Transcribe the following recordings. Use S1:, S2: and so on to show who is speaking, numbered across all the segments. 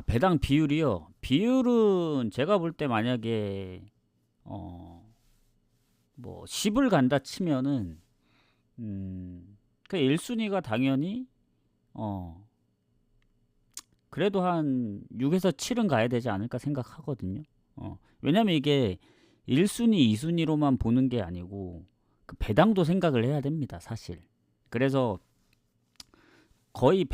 S1: 배당 비율이요. 비율은 제가 볼 때 만약에 어, 뭐 10을 간다 치면은 그 1순위가 당연히 어, 그래도 한 6에서 7은 가야 되지 않을까 생각하거든요. 왜냐면 이게 1순위, 2순위로만 보는 게 아니고 그 배당도 생각을 해야 됩니다, 사실. 그래서 거의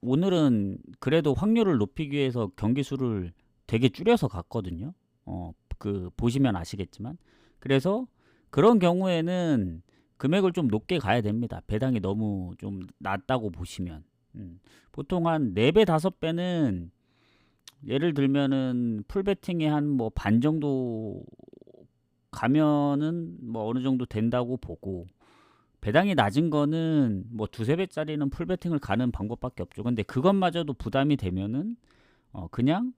S1: 오늘은 그래도 확률을 높이기 위해서 경기 수를 되게 줄여서 갔거든요. 보시면 아시겠지만. 그래서 그런 경우에는 금액을 좀 높게 가야 됩니다. 배당이 너무 좀 낮다고 보시면. 보통 한 4배, 5배는 예를 들면은 풀베팅에 한 뭐 반 정도 가면은 뭐 어느 정도 된다고 보고, 배당이 낮은 거는 뭐 두세 배짜리는 풀베팅을 가는 방법밖에 없죠. 근데 그것마저도 부담이 되면은 그냥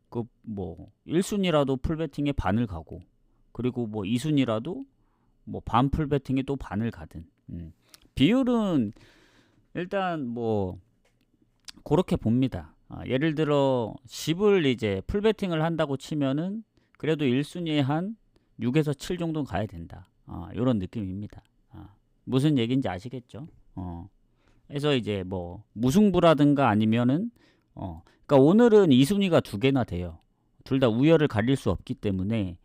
S1: 그 뭐 1순위라도 풀베팅에 반을 가고, 그리고 뭐 2순위라도 뭐 반 풀베팅에 또 반을 가든. 비율은 일단 뭐 그렇게 봅니다. 예를 들어 10을 이제 풀베팅을 한다고 치면은 그래도 1순위에 한 6에서 7 정도는 가야 된다. 이런 느낌입니다. 무슨 얘기인지 아시겠죠? 그래서 이제 뭐 무승부라든가 아니면은 그러니까 오늘은 2순위가 두 개나 돼요. 둘 다 우열을 가릴 수 없기 때문에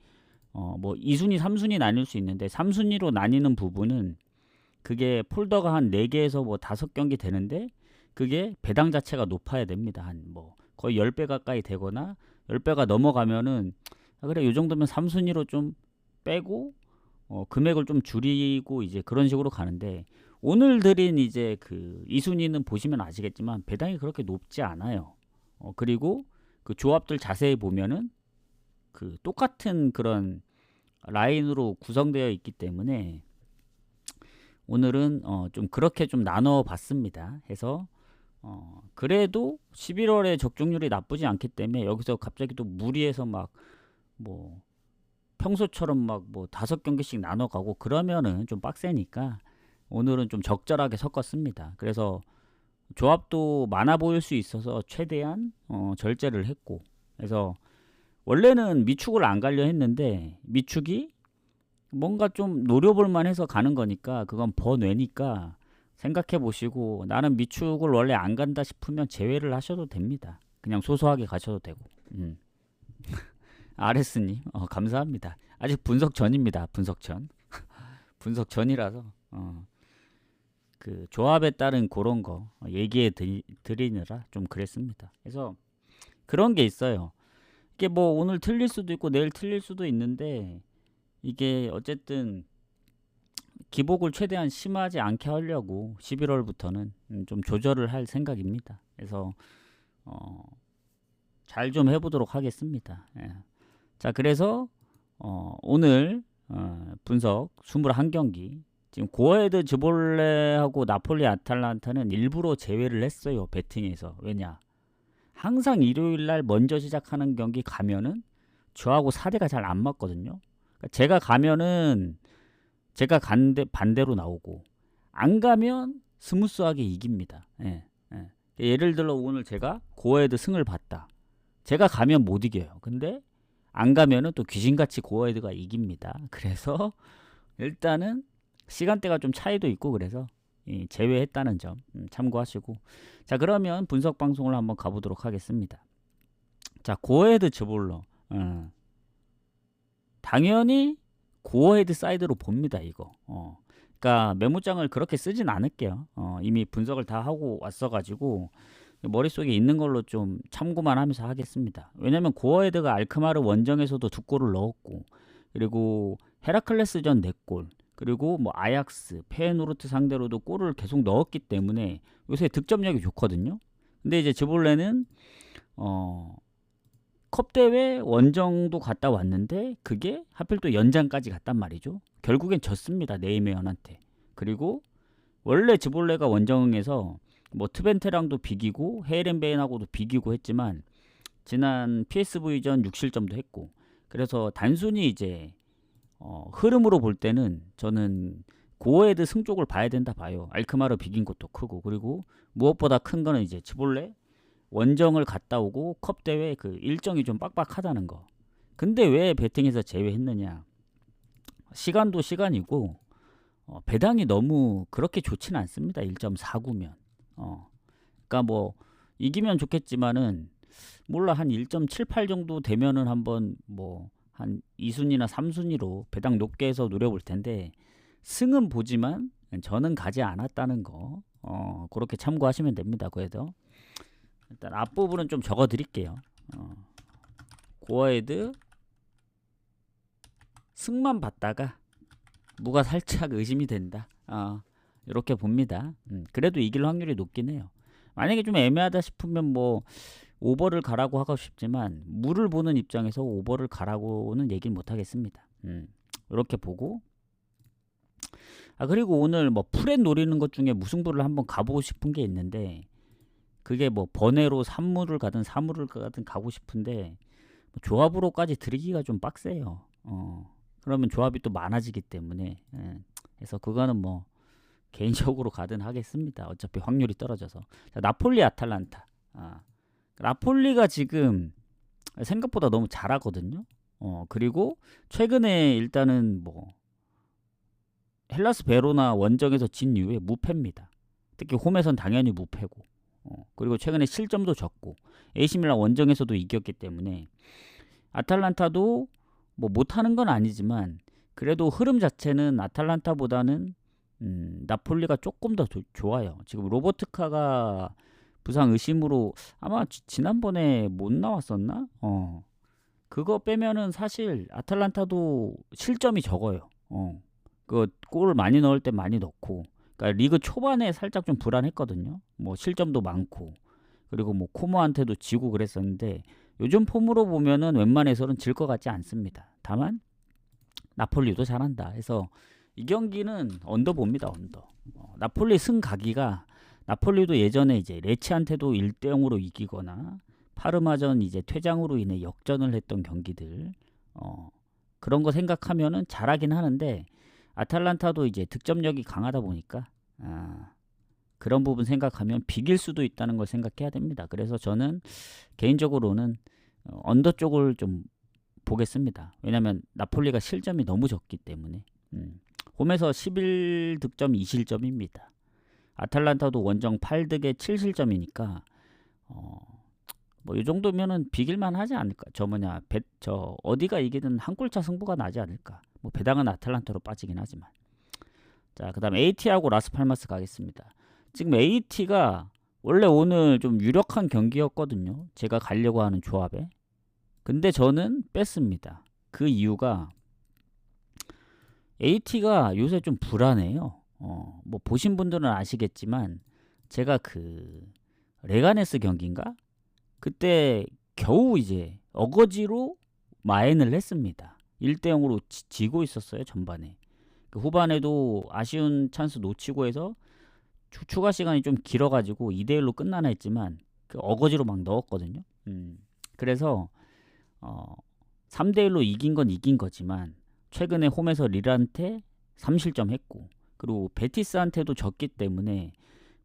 S1: 뭐 2순위, 3순위 나뉠 수 있는데 3순위로 나뉘는 부분은 그게 폴더가 한 4개에서 뭐 5경기 되는데 그게 배당 자체가 높아야 됩니다. 한 뭐 거의 10배 가까이 되거나 10배가 넘어가면은 그래 요 정도면 3순위로 좀 빼고 금액을 좀 줄이고 이제 그런 식으로 가는데, 오늘 드린 이제 그 2순위는 보시면 아시겠지만 배당이 그렇게 높지 않아요. 그리고 그 조합들 자세히 보면은 그 똑같은 그런 라인으로 구성되어 있기 때문에 오늘은 좀 그렇게 좀 나눠 봤습니다. 해서 그래도 11월에 적중률이 나쁘지 않기 때문에 여기서 갑자기 또 무리해서 막 뭐 평소처럼 막 뭐 5경기씩 나눠 가고 그러면은 좀 빡세니까 오늘은 좀 적절하게 섞었습니다. 그래서 조합도 많아 보일 수 있어서 최대한 절제를 했고, 그래서 원래는 미축을 안 가려 했는데 미축이 뭔가 좀 노려볼 만해서 가는 거니까 그건 버뇌니까 생각해 보시고, 나는 미축을 원래 안 간다 싶으면 제외를 하셔도 됩니다. 그냥 소소하게 가셔도 되고. 아레스님 감사합니다. 아직 분석 전입니다. 분석 전. 분석 전이라서 그 조합에 따른 그런 거 얘기해 드리느라 좀 그랬습니다. 그래서 그런 게 있어요. 이게 뭐 오늘 틀릴 수도 있고 내일 틀릴 수도 있는데, 이게 어쨌든 기복을 최대한 심하지 않게 하려고 11월부터는 좀 조절을 할 생각입니다. 그래서 잘 좀 해보도록 하겠습니다. 예. 자, 그래서 오늘 분석 21경기, 지금 고헤드 즈볼레하고 나폴리 아탈란타는 일부러 제외를 했어요, 배팅에서. 왜냐? 항상 일요일날 먼저 시작하는 경기 가면은 저하고 사대가 잘 안 맞거든요. 그러니까 제가 가면은 제가 간데 반대로 나오고, 안 가면 스무스하게 이깁니다. 예, 예. 예를 들어 오늘 제가 고헤드 승을 봤다. 제가 가면 못 이겨요. 근데 안 가면은 또 귀신같이 고헤드가 이깁니다. 그래서 일단은 시간대가 좀 차이도 있고 그래서 제외했다는 점 참고하시고, 자, 그러면 분석 방송을 한번 가보도록 하겠습니다. 자, 고헤드 즈볼러 당연히 고헤드 사이드로 봅니다. 이거 그러니까 메모장을 그렇게 쓰진 않을게요. 이미 분석을 다 하고 왔어가지고 머릿속에 있는 걸로 좀 참고만 하면서 하겠습니다. 왜냐면 고어헤드가 알크마르 원정에서도 2골을 넣었고, 그리고 헤라클레스전 4골, 그리고 뭐 아약스, 페에노르트 상대로도 골을 계속 넣었기 때문에 요새 득점력이 좋거든요. 근데 이제 즈볼레는 컵대회 원정도 갔다 왔는데 그게 하필 또 연장까지 갔단 말이죠. 결국엔 졌습니다, 네이메언한테. 그리고 원래 즈볼레가 원정에서 뭐 트벤테랑도 비기고 헤이렌베인하고도 비기고 했지만 지난 PSV전 6실점도 했고, 그래서 단순히 이제 흐름으로 볼 때는 저는 고헤드 승 쪽을 봐야 된다 봐요. 알크마르 비긴 것도 크고, 그리고 무엇보다 큰 거는 이제 즈볼레 원정을 갔다 오고 컵 대회 그 일정이 좀 빡빡하다는 거. 근데 왜 배팅에서 제외했느냐? 시간도 시간이고 배당이 너무 그렇게 좋지는 않습니다. 1.49면. 그러니까 뭐 이기면 좋겠지만은 몰라 한 1.78 정도 되면은 한번 뭐 한 2순위나 3순위로 배당 높게 해서 노려볼 텐데 승은 보지만 저는 가지 않았다는 거. 그렇게 참고하시면 됩니다. 그래도 일단 앞부분은 좀 적어 드릴게요. 고어헤드 승만 봤다가 무가 살짝 의심이 된다. 이렇게 봅니다. 그래도 이길 확률이 높긴 해요. 만약에 좀 애매하다 싶으면 뭐 오버를 가라고 하고 싶지만 무를 보는 입장에서 오버를 가라고는 얘기를 못 하겠습니다. 이렇게 보고 그리고 오늘 뭐 풀에 노리는 것 중에 무승부를 한번 가보고 싶은 게 있는데 그게 뭐 번외로 3무를 가든 4무를 가든 가고 싶은데 조합으로까지 들이기가 좀 빡세요. 그러면 조합이 또 많아지기 때문에 그래서 그거는 뭐 개인적으로 가든 하겠습니다. 어차피 확률이 떨어져서. 자, 나폴리 아탈란타. 나폴리가 지금 생각보다 너무 잘하거든요. 그리고 최근에 일단은 뭐 헬라스 베로나 원정에서 진 이후에 무패입니다. 특히 홈에선 당연히 무패고 그리고 최근에 실점도 적고 AC 밀란 원정에서도 이겼기 때문에 아탈란타도 뭐 못하는 건 아니지만 그래도 흐름 자체는 아탈란타보다는 나폴리가 조금 더 좋아요. 지금 로버트카가 부상 의심으로 아마 지난번에 못 나왔었나? 그거 빼면은 사실 아탈란타도 실점이 적어요. 그 골을 많이 넣을 때 많이 넣고, 그러니까 리그 초반에 살짝 좀 불안했거든요. 뭐 실점도 많고, 그리고 뭐 코모한테도 지고 그랬었는데 요즘 폼으로 보면은 웬만해서는 질 것 같지 않습니다. 다만 나폴리도 잘한다 해서 이 경기는 언더 봅니다. 언더. 나폴리 승가기가 나폴리도 예전에 이제 레치한테도 1대0으로 이기거나 파르마전 이제 퇴장으로 인해 역전을 했던 경기들 그런 거 생각하면은 잘하긴 하는데 아탈란타도 이제 득점력이 강하다 보니까 그런 부분 생각하면 비길 수도 있다는 걸 생각해야 됩니다. 그래서 저는 개인적으로는 언더 쪽을 좀 보겠습니다. 왜냐면 나폴리가 실점이 너무 적기 때문에 홈에서 11득점 2실점입니다. 아탈란타도 원정 8득에 7실점이니까 뭐 이 정도면은 비길만 하지 않을까. 저 어디가 이기든 한 골차 승부가 나지 않을까. 뭐 배당은 아탈란타로 빠지긴 하지만. 자, 그다음 AT하고 라스팔마스 가겠습니다. 지금 AT가 원래 오늘 좀 유력한 경기였거든요. 제가 가려고 하는 조합에. 근데 저는 뺐습니다. 그 이유가 AT가 요새 좀 불안해요. 뭐 보신 분들은 아시겠지만 제가 그 레가네스 경기인가? 그때 겨우 이제 어거지로 마엔을 했습니다. 1대0으로 지고 있었어요. 전반에. 그 후반에도 아쉬운 찬스 놓치고 해서 추가 시간이 좀 길어가지고 2대1로 끝나나 했지만 그 어거지로 막 넣었거든요. 그래서 3대1로 이긴 건 이긴 거지만 최근에 홈에서 릴한테 3실점 했고 그리고 베티스한테도 졌기 때문에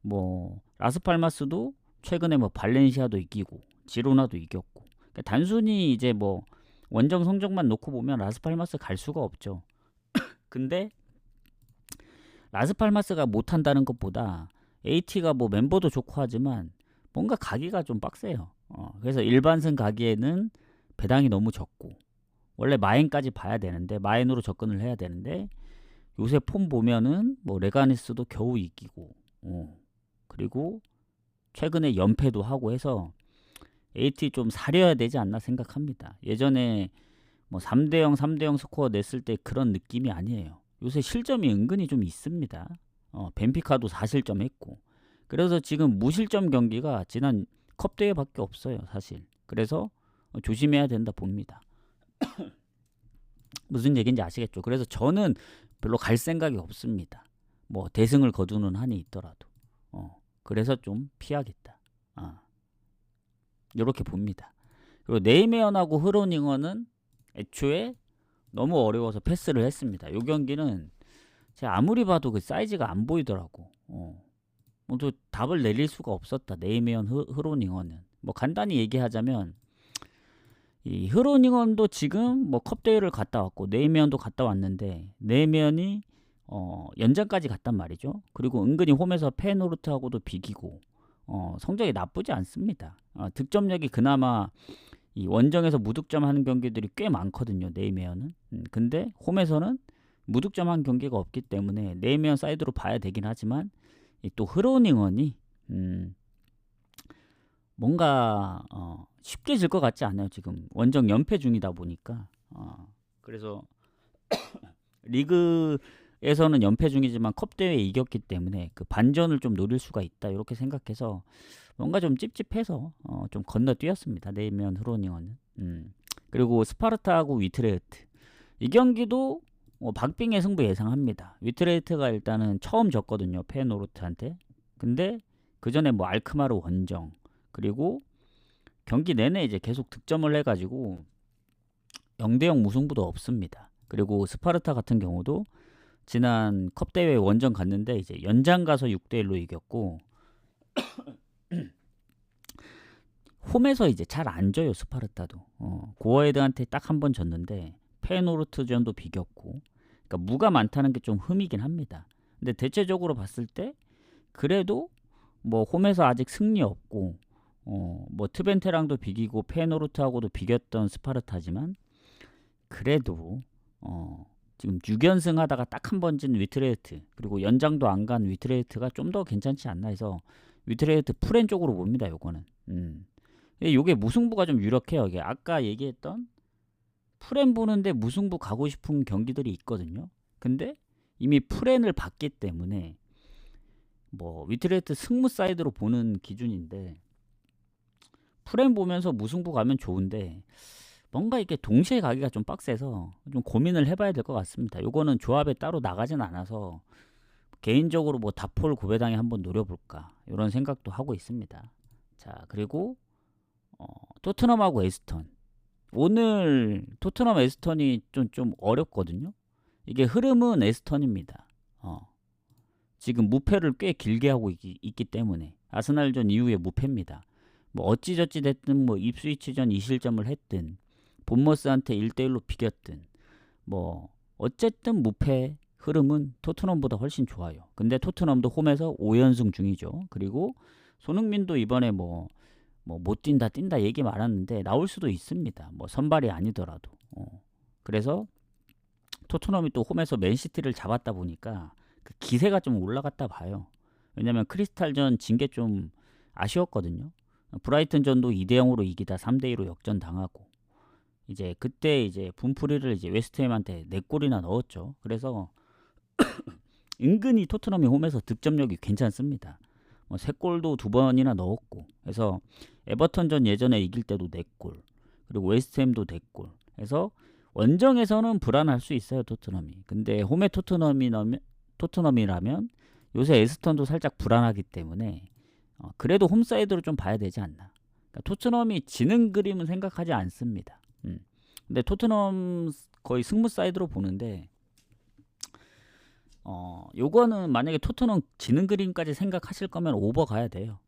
S1: 뭐 라스팔마스도 최근에 뭐 발렌시아도 이기고 지로나도 이겼고 그러니까 단순히 이제 뭐 원정 성적만 놓고 보면 라스팔마스 갈 수가 없죠. 근데 라스팔마스가 못한다는 것보다 AT가 뭐 멤버도 좋고 하지만 뭔가 가기가 좀 빡세요. 그래서 일반승 가기에는 배당이 너무 적고 원래 마엔까지 봐야 되는데 마엔으로 접근을 해야 되는데 요새 폼 보면은 뭐 레가네스도 겨우 이기고 그리고 최근에 연패도 하고 해서 AT 좀 사려야 되지 않나 생각합니다. 예전에 뭐 3대0 3대0 스코어 냈을 때 그런 느낌이 아니에요. 요새 실점이 은근히 좀 있습니다. 벤피카도 4실점 했고 그래서 지금 무실점 경기가 지난 컵 대회밖에 없어요. 사실. 그래서 조심해야 된다 봅니다. 무슨 얘기인지 아시겠죠? 그래서 저는 별로 갈 생각이 없습니다. 뭐 대승을 거두는 한이 있더라도 그래서 좀 피하겠다. 이렇게 봅니다. 그리고 네이메언하고 흐로닝어는 애초에 너무 어려워서 패스를 했습니다. 이 경기는 제가 아무리 봐도 그 사이즈가 안 보이더라고. 또 답을 내릴 수가 없었다. 네이메언 흐로닝어는 뭐 간단히 얘기하자면 이 흐로닝원도 지금 뭐 컵대회를 갔다 왔고 네이면도 갔다 왔는데 네이면이 연장까지 갔단 말이죠. 그리고 은근히 홈에서 페노르트하고도 비기고 성적이 나쁘지 않습니다. 득점력이 그나마 이 원정에서 무득점 하는 경기들이 꽤 많거든요. 네이면은. 근데 홈에서는 무득점 한 경기가 없기 때문에 네이면 사이드로 봐야 되긴 하지만 또 흐로닝원이 뭔가 쉽게 질 것 같지 않아요. 지금 원정 연패 중이다 보니까 그래서 리그에서는 연패 중이지만 컵 대회에 이겼기 때문에 그 반전을 좀 노릴 수가 있다 이렇게 생각해서 뭔가 좀 찝찝해서 좀 건너뛰었습니다. 네이면 흐로닝원은. 그리고 스파르타하고 위트레흐트 이 경기도 박빙의 승부 예상합니다. 위트레흐트가 일단은 처음 졌거든요. 페노르트한테. 근데 그 전에 뭐 알크마르 원정 그리고 경기 내내 이제 계속 득점을 해가지고 0대0 무승부도 없습니다. 그리고 스파르타 같은 경우도 지난 컵 대회 원정 갔는데 이제 연장 가서 6대1로 이겼고 홈에서 이제 잘 안 져요. 스파르타도. 고어헤드한테 딱 한 번 졌는데 페노르트전도 비겼고 그러니까 무가 많다는 게 좀 흠이긴 합니다. 근데 대체적으로 봤을 때 그래도 뭐 홈에서 아직 승리 없고 뭐 트벤테랑도 비기고 페노르트하고도 비겼던 스파르타지만 그래도 지금 6연승 하다가 딱 한 번 진 위트레흐트 그리고 연장도 안 간 위트레흐트가 좀 더 괜찮지 않나 해서 위트레흐트 프렌 쪽으로 봅니다. 요거는. 요게 무승부가 좀 유력해요. 이게 아까 얘기했던 프렌 보는데 무승부 가고 싶은 경기들이 있거든요. 근데 이미 프렌을 봤기 때문에 뭐 위트레흐트 승무 사이드로 보는 기준인데 프렌 보면서 무승부 가면 좋은데 뭔가 이렇게 동시에 가기가 좀 빡세서 좀 고민을 해봐야 될 것 같습니다. 요거는 조합에 따로 나가진 않아서 개인적으로 뭐 다폴 고배당에 한번 노려볼까 이런 생각도 하고 있습니다. 자 그리고 토트넘하고 에스턴 오늘 토트넘 에스턴이 좀 어렵거든요. 이게 흐름은 에스턴입니다. 지금 무패를 꽤 길게 하고 있기 때문에 아스날전 이후에 무패입니다. 뭐 어찌저찌 됐든 뭐 입스위치전 2실점을 했든 본머스한테 1대1로 비겼든 뭐 어쨌든 무패 흐름은 토트넘보다 훨씬 좋아요. 근데 토트넘도 홈에서 5연승 중이죠. 그리고 손흥민도 이번에 뭐 못 뛴다 얘기 많았는데 나올 수도 있습니다. 뭐 선발이 아니더라도. 그래서 토트넘이 또 홈에서 맨시티를 잡았다 보니까 그 기세가 좀 올라갔다 봐요. 왜냐면 크리스탈전 진 게 좀 아쉬웠거든요. 브라이튼전도 2대0으로 이기다 3대2로 역전당하고 이제 그때 이제 분풀이를 이제 웨스트햄한테 4골이나 넣었죠. 그래서 은근히 토트넘이 홈에서 득점력이 괜찮습니다. 뭐 3골도 2번이나 넣었고 그래서 에버턴전 예전에 이길 때도 4골 그리고 웨스트햄도 4골 해서 원정에서는 불안할 수 있어요. 토트넘이. 근데 홈에 토트넘이라면 요새 에스턴도 살짝 불안하기 때문에 그래도 홈사이드로 좀 봐야 되지 않나. 그러니까 토트넘이 지는 그림은 생각하지 않습니다. 근데 토트넘 거의 승무 사이드로 보는데 요거는 만약에 토트넘 지는 그림까지 생각하실 거면 오버 가야 돼요.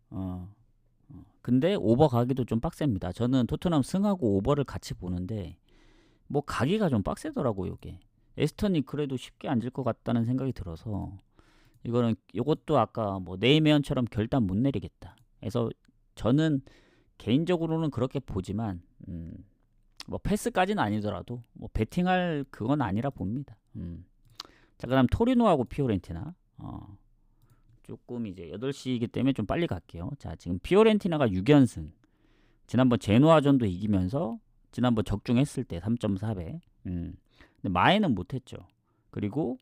S1: 근데 오버 가기도 좀 빡셉니다. 저는 토트넘 승하고 오버를 같이 보는데 뭐 가기가 좀 빡세더라고요. 요게 에스턴이 그래도 쉽게 안 질 것 같다는 생각이 들어서 요것도 아까 뭐 네이메언처럼 결단 못 내리겠다. 그래서 저는 개인적으로는 그렇게 보지만 뭐 패스까지는 아니더라도 뭐 베팅할 그건 아니라 봅니다. 자 그다음 토리노하고 피오렌티나 조금 이제 8시이기 때문에 좀 빨리 갈게요. 자 지금 피오렌티나가 6연승 지난번 제노아전도 이기면서 지난번 적중했을 때 3.4배 근데 마에는 못했죠. 그리고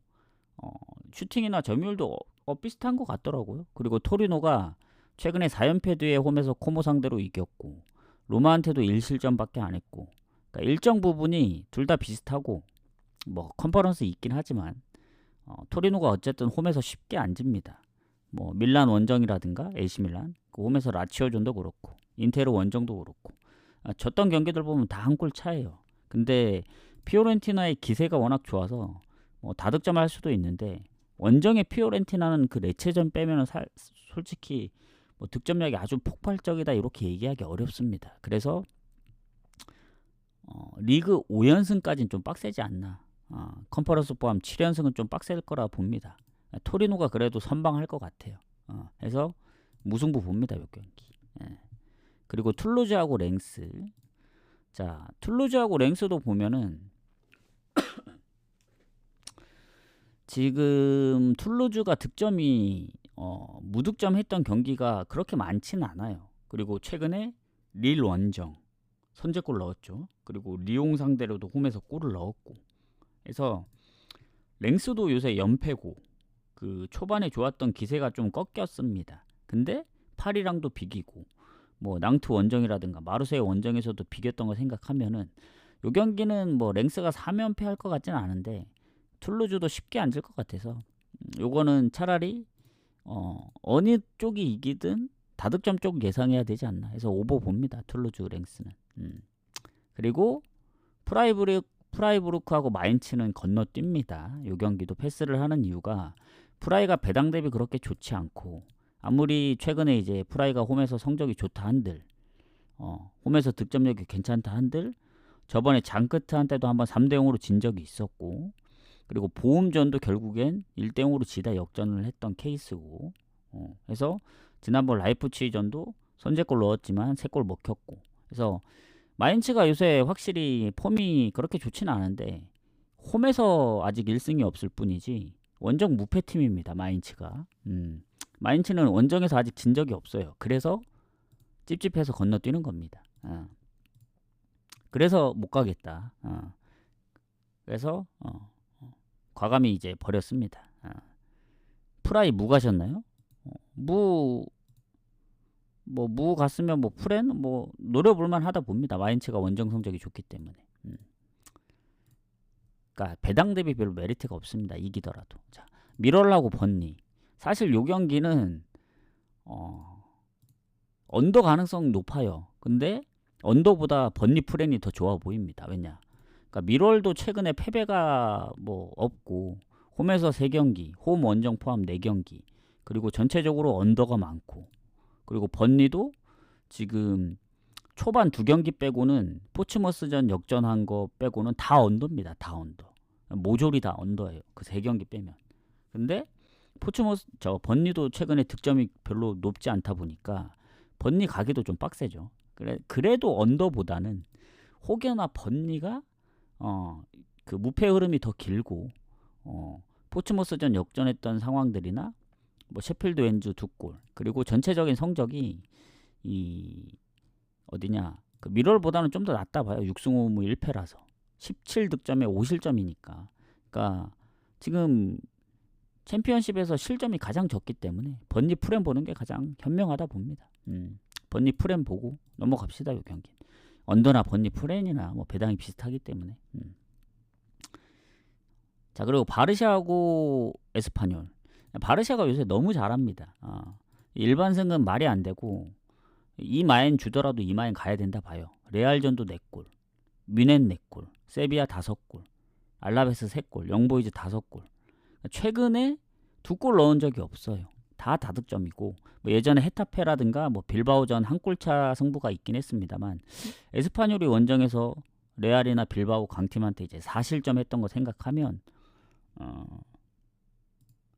S1: 슈팅이나 점유율도 비슷한 것 같더라고요. 그리고 토리노가 최근에 4연패 뒤에 홈에서 코모 상대로 이겼고 로마한테도 1실점밖에 안 했고 그러니까 일정 부분이 둘 다 비슷하고 뭐 컨퍼런스 있긴 하지만 토리노가 어쨌든 홈에서 쉽게 안 집니다. 뭐 밀란 원정이라든가 AC 밀란 그 홈에서 라치오전도 그렇고 인테르 원정도 그렇고 졌던 경기들 보면 다 한 골 차예요. 근데 피오렌티나의 기세가 워낙 좋아서 뭐 다득점할 수도 있는데 원정의 피오렌티나는 그 레체전 빼면은 솔직히 뭐 득점력이 아주 폭발적이다 이렇게 얘기하기 어렵습니다. 그래서 리그 5연승까지는 좀 빡세지 않나. 컨퍼런스 포함 7연승은 좀 빡셀 거라 봅니다. 토리노가 그래도 선방할 것 같아요. 해서 무승부 봅니다, 이 경기. 예. 그리고 툴루즈하고 랭스. 자, 툴루즈하고 랭스도 보면은 지금 툴루즈가 득점이 무득점 했던 경기가 그렇게 많지는 않아요. 그리고 최근에 릴 원정 선제골 넣었죠. 그리고 리옹 상대로도 홈에서 골을 넣었고. 그래서 랭스도 요새 연패고 그 초반에 좋았던 기세가 좀 꺾였습니다. 근데 파리랑도 비기고 뭐 낭트 원정이라든가 마르세유 원정에서도 비겼던 거 생각하면은 요 경기는 뭐 랭스가 3연패 할 것 같지는 않은데 툴루즈도 쉽게 앉을 것 같아서 요거는 차라리 어느 쪽이 이기든 다득점 쪽 예상해야 되지 않나 해서 오버 봅니다. 툴루즈 랭스는. 그리고 프라이부르크하고 마인츠는 건너뜁니다. 요 경기도 패스를 하는 이유가 프라이가 배당 대비 그렇게 좋지 않고 아무리 최근에 이제 프라이가 홈에서 성적이 좋다 한들 홈에서 득점력이 괜찮다 한들 저번에 장크트한테도 한번 3대0으로 진 적이 있었고 그리고 보험전도 결국엔 1대0으로 지다 역전을 했던 케이스고 그래서 지난번 라이프치히전도 선제골 넣었지만 3골 먹혔고 그래서 마인츠가 요새 확실히 폼이 그렇게 좋지는 않은데 홈에서 아직 1승이 없을 뿐이지 원정 무패팀입니다. 마인츠가. 마인츠는 원정에서 아직 진 적이 없어요. 그래서 찝찝해서 건너뛰는 겁니다. 그래서 못 가겠다. 그래서 과감히 이제 버렸습니다. 프라이 무 가셨나요? 무 갔으면 뭐 프렌 뭐 노려볼만 하다 봅니다. 마인츠가 원정 성적이 좋기 때문에. 그러니까 배당 대비 별로 메리트가 없습니다. 이기더라도. 자, 미럴하고 번니. 사실 요 경기는 언더 가능성 높아요. 근데 언더보다 번니 프렌이 더 좋아 보입니다. 왜냐? 그러니까 미럴도 최근에 패배가 뭐 없고 홈에서 3경기, 홈 원정 포함 4경기. 그리고 전체적으로 언더가 많고 그리고 번니도 지금 초반 2경기 빼고는 포츠머스전 역전한 거 빼고는 다 언더입니다. 다 언더. 모조리 다 언더예요. 그 3경기 빼면. 근데 번니도 최근에 득점이 별로 높지 않다 보니까 번니 가기도 좀 빡세죠. 그래도 언더보다는 혹여나 번니가 그 무패 흐름이 더 길고 포츠머스전 역전했던 상황들이나 뭐 셰필드 웬즈 2골 그리고 전체적인 성적이 그 미럴보다는 좀 더 낫다 봐요. 6승 5무 1패라서 17득점에 5실점이니까 그러니까 지금 챔피언십에서 실점이 가장 적기 때문에 번니 프렘 보는 게 가장 현명하다 봅니다. 번니 프렘 보고 넘어갑시다. 요 경기 언더나 번니 프렌이나 뭐 배당이 비슷하기 때문에 자 그리고 바르샤하고 에스파뇰 바르샤가 요새 너무 잘합니다. 일반승은 말이 안 되고 이 마인 주더라도 이 마인 가야 된다 봐요. 레알전도 4골, 뮌헨 4골, 세비야 5골, 알라베스 3골, 영보이즈 5골. 최근에 2골 넣은 적이 없어요. 다 다득점이고 뭐 예전에 헤타페라든가 뭐 빌바오전 한 골차 승부가 있긴 했습니다만 에스파뇰이 원정에서 레알이나 빌바오 강팀한테 이제 4실점 했던 거 생각하면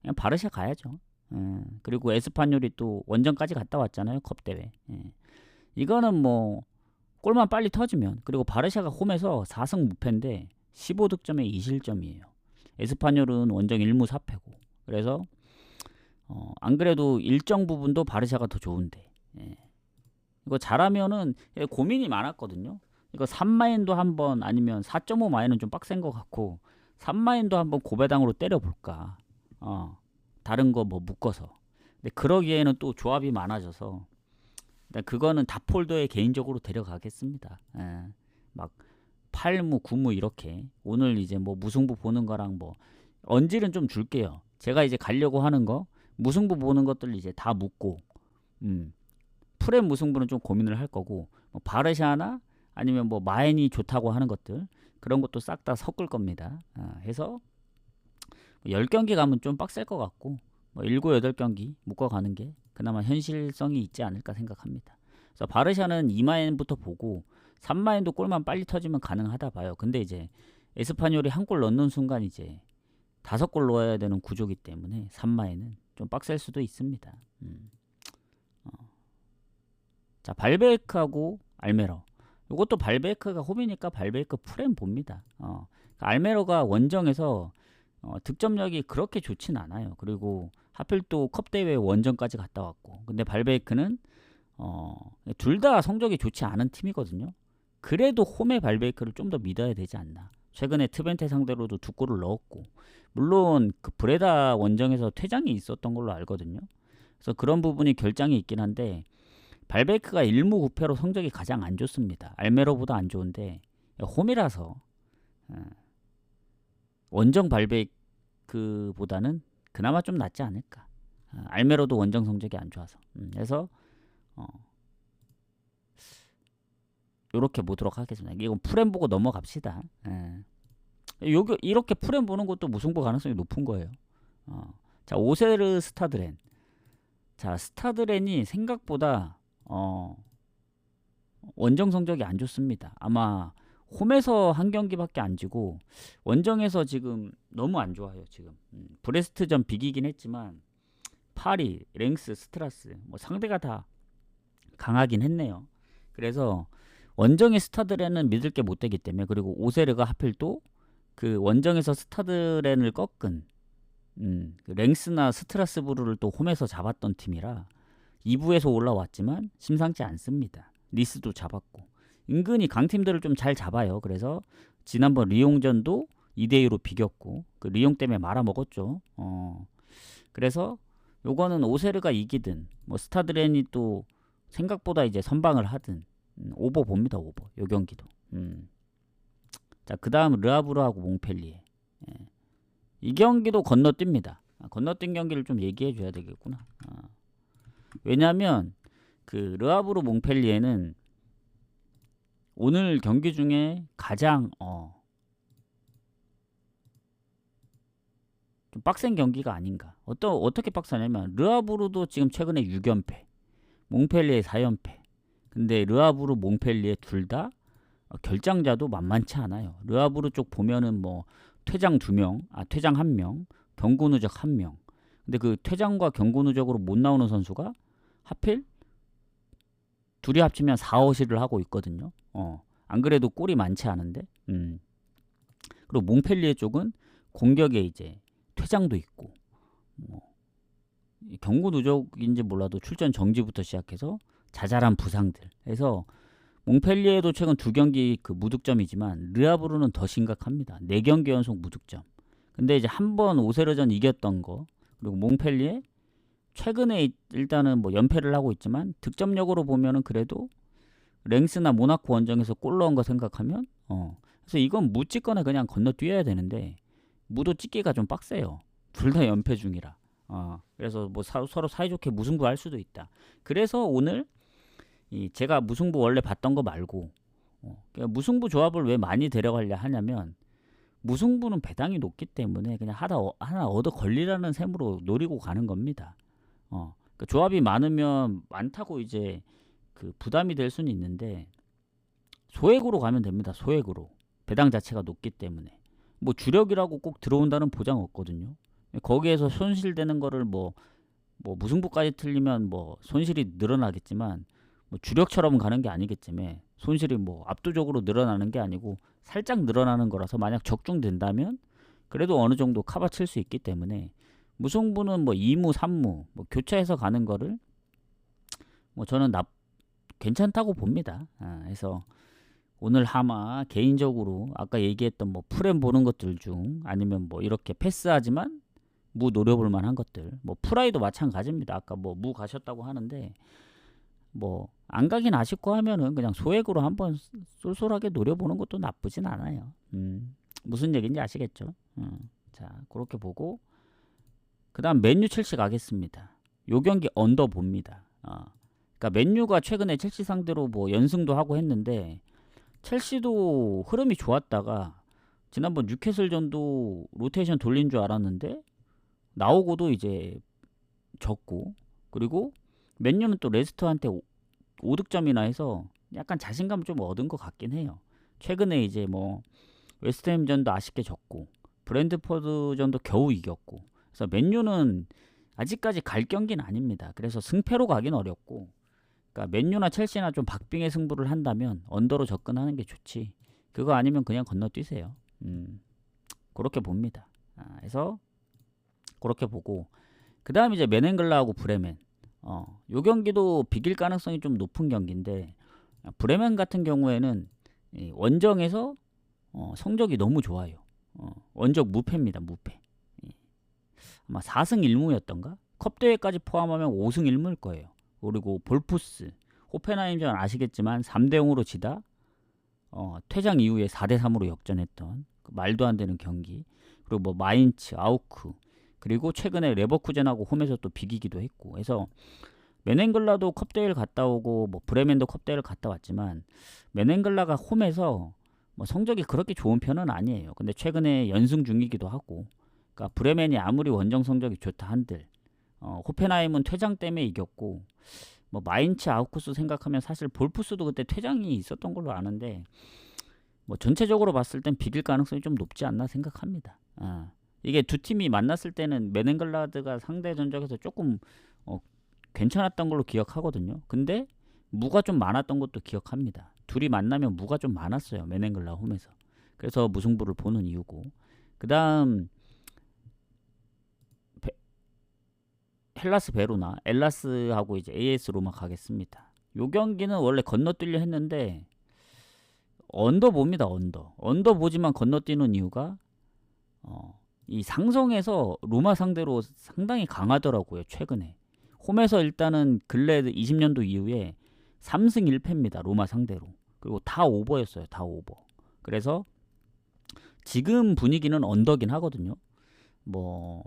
S1: 그냥 바르샤 가야죠. 그리고 에스파뇰이 또 원정까지 갔다 왔잖아요. 컵대회. 이거는 뭐 골만 빨리 터지면 그리고 바르샤가 홈에서 4승 무패인데 15득점에 2실점이에요. 에스파뇰은 원정 1무 4패고 그래서 안 그래도 일정 부분도 바르샤가 더 좋은데 이거 잘하면은 고민이 많았거든요. 이거 3마인도 한번 아니면 4.5 마인은 좀 빡센 것 같고 3마인도 한번 고배당으로 때려볼까. 다른 거 뭐 묶어서. 근데 그러기에는 또 조합이 많아져서 그거는 다폴더에 개인적으로 데려가겠습니다. 막 8무, 9무 이렇게 오늘 이제 뭐 무승부 보는 거랑 뭐 언질은 좀 줄게요. 제가 이제 가려고 하는 거 무승부 보는 것들 이제 다 묶고 프렘 무승부는 좀 고민을 할 거고 뭐 바르샤나 아니면 뭐 마인이 좋다고 하는 것들 그런 것도 싹 다 섞을 겁니다. 해서 10경기 가면 좀 빡셀 것 같고 뭐 7, 8경기 묶어가는 게 그나마 현실성이 있지 않을까 생각합니다. 그래서 바르샤는 2마인부터 보고 3마인도 골만 빨리 터지면 가능하다 봐요. 근데 이제 에스파뇰이 한 골 넣는 순간 이제 5골 넣어야 되는 구조기 때문에 3마인은 좀 빡셀 수도 있습니다. 자, 발베이크하고 알메로. 이것도 발베이크가 홈이니까 발베이크 프렘 봅니다. 알메로가 원정에서 득점력이 그렇게 좋진 않아요. 그리고 하필 또 컵대회 원정까지 갔다 왔고, 근데 발베이크는 둘 다 성적이 좋지 않은 팀이거든요. 그래도 홈의 발베이크를 좀 더 믿어야 되지 않나. 최근에 트벤테 상대로도 2골을 넣었고, 물론 그 브레다 원정에서 퇴장이 있었던 걸로 알거든요. 그래서 그런 부분이 결장이 있긴 한데, 발베이크가 1무 9패로 성적이 가장 안 좋습니다. 알메로보다 안 좋은데 홈이라서 원정 발베이크보다는 그나마 좀 낫지 않을까. 알메로도 원정 성적이 안 좋아서. 그래서 요렇게 보도록 하겠습니다. 이건 프렘 보고 넘어갑시다. 이렇게 프렘 보는 것도 무승부 가능성이 높은 거예요. 자, 오세르 스타드렌. 자, 스타드렌이 생각보다 원정 성적이 안 좋습니다. 아마 홈에서 한 경기밖에 안 지고 원정에서 지금 너무 안 좋아요. 지금 브레스트전 비기긴 했지만 파리, 랭스, 스트라스 뭐 상대가 다 강하긴 했네요. 그래서 원정의 스타드렌은 믿을 게 못 되기 때문에, 그리고 오세르가 하필 또 그 원정에서 스타드렌을 꺾은 그 랭스나 스트라스부르를 또 홈에서 잡았던 팀이라 2부에서 올라왔지만 심상치 않습니다. 니스도 잡았고 은근히 강팀들을 좀 잘 잡아요. 그래서 지난번 리옹전도 2대2로 비겼고 그 리옹 때문에 말아먹었죠. 그래서 요거는 오세르가 이기든 뭐 스타드렌이 또 생각보다 이제 선방을 하든 오버 봅니다. 오버 요 경기도. 자, 그 다음 르아브르하고 몽펠리에. 이 경기도 건너뜁니다. 건너뛴 경기를 좀 얘기해 줘야 되겠구나. 왜냐면 그 르아브르 몽펠리에는 오늘 경기 중에 가장 좀 빡센 경기가 아닌가. 어떻게 빡세냐면 르아브르도 지금 최근에 6연패, 몽펠리에 4연패. 근데 르아브르 몽펠리에 둘 다 결장자도 만만치 않아요. 르아브르 쪽 보면은 뭐 퇴장 2명, 퇴장 1명, 경고 누적 1명. 근데 그 퇴장과 경고 누적으로 못 나오는 선수가 하필 둘이 합치면 4어시를 하고 있거든요. 안 그래도 골이 많지 않은데. 그리고 몽펠리에 쪽은 공격에 이제 퇴장도 있고, 뭐 경고 누적인지 몰라도 출전 정지부터 시작해서 자잘한 부상들. 그래서 몽펠리에도 최근 2경기 그 무득점이지만 르아브르는 더 심각합니다. 4경기 연속 무득점. 근데 이제 한번 오세르전 이겼던 거, 그리고 몽펠리에 최근에 일단은 뭐 연패를 하고 있지만 득점력으로 보면은 그래도 랭스나 모나코 원정에서 골 넣은 거 생각하면 그래서 이건 무 찍거나 그냥 건너뛰어야 되는데 무도 찍기가 좀 빡세요. 둘 다 연패 중이라. 그래서 뭐 서로 사이좋게 무승부 할 수도 있다. 그래서 오늘 제가 무승부 원래 봤던 거 말고 그러니까 무승부 조합을 왜 많이 데려가려 하냐면 무승부는 배당이 높기 때문에 그냥 하나 얻어 걸리라는 셈으로 노리고 가는 겁니다. 그러니까 조합이 많다고 이제 그 부담이 될 수는 있는데 소액으로 가면 됩니다. 소액으로. 배당 자체가 높기 때문에. 뭐 주력이라고 꼭 들어온다는 보장 없거든요. 거기에서 손실되는 거를 뭐 무승부까지 틀리면 뭐 손실이 늘어나겠지만 뭐 주력처럼 가는 게 아니기 때문에 손실이 뭐 압도적으로 늘어나는 게 아니고 살짝 늘어나는 거라서 만약 적중된다면 그래도 어느 정도 커버칠 수 있기 때문에 무승부는 뭐 2무, 3무 뭐 교차해서 가는 거를 뭐 저는 괜찮다고 봅니다. 그래서 오늘 하마 개인적으로 아까 얘기했던 뭐 프렘 보는 것들 중 아니면 뭐 이렇게 패스하지만 무 노려볼 만한 것들, 뭐 프라이도 마찬가지입니다. 아까 뭐 무 가셨다고 하는데 뭐 안 가긴 아쉽고 하면은 그냥 소액으로 한번 쏠쏠하게 노려보는 것도 나쁘진 않아요. 무슨 얘기인지 아시겠죠? 자, 그렇게 보고 그 다음 맨유 첼시 가겠습니다. 요 경기 언더 봅니다. 그러니까 맨유가 최근에 첼시 상대로 뭐 연승도 하고 했는데 첼시도 흐름이 좋았다가 지난번 뉴캐슬전도 로테이션 돌린 줄 알았는데 나오고도 이제 졌고, 그리고 맨유는 또 레스터한테 5득점이나 해서 약간 자신감 좀 얻은 것 같긴 해요. 최근에 이제 뭐 웨스트햄전도 아쉽게 졌고 브랜드포드전도 겨우 이겼고, 그래서 맨유는 아직까지 갈 경기는 아닙니다. 그래서 승패로 가긴 어렵고, 그러니까 맨유나 첼시나 좀 박빙의 승부를 한다면 언더로 접근하는 게 좋지. 그거 아니면 그냥 건너뛰세요. 그렇게 봅니다. 그래서 그렇게 보고, 그 다음 이제 맨앵글라하고 브레멘. 요 경기도 비길 가능성이 좀 높은 경기인데, 브레멘 같은 경우에는 이 원정에서 성적이 너무 좋아요. 원정 무패입니다. 무패. 아마 4승 1무였던가? 컵대회까지 포함하면 5승 1무일 거예요. 그리고 볼푸스, 호펜하임전 아시겠지만 3대0으로 지다 퇴장 이후에 4대3으로 역전했던 그 말도 안 되는 경기. 그리고 뭐 마인츠, 아우크, 그리고 최근에 레버쿠젠하고 홈에서 또 비기기도 했고, 해서 맨앵글라도 컵대회를 갔다 오고 뭐 브레멘도 컵대회를 갔다 왔지만 맨앵글라가 홈에서 뭐 성적이 그렇게 좋은 편은 아니에요. 근데 최근에 연승 중이기도 하고, 그러니까 브레멘이 아무리 원정 성적이 좋다 한들 호펜하임은 퇴장 때문에 이겼고, 뭐 마인츠, 아우쿠스 생각하면 사실 볼푸스도 그때 퇴장이 있었던 걸로 아는데, 뭐 전체적으로 봤을 땐 비길 가능성이 좀 높지 않나 생각합니다. 이게 두 팀이 만났을 때는 맨앵글라드가 상대 전적에서 조금 괜찮았던 걸로 기억하거든요. 근데 무가 좀 많았던 것도 기억합니다. 둘이 만나면 무가 좀 많았어요. 맨앵글라 홈에서. 그래서 무승부를 보는 이유고, 그 다음 헬라스 베로나, 엘라스하고 이제 AS 로마 가겠습니다. 요 경기는 원래 건너뛰려 했는데 언더 봅니다. 언더 보지만 건너뛰는 이유가 이 상성에서 로마 상대로 상당히 강하더라고요. 최근에 홈에서 일단은 근래 20년도 이후에 3승 1패입니다. 로마 상대로. 그리고 다 오버였어요. 다 오버. 그래서 지금 분위기는 언더긴 하거든요. 뭐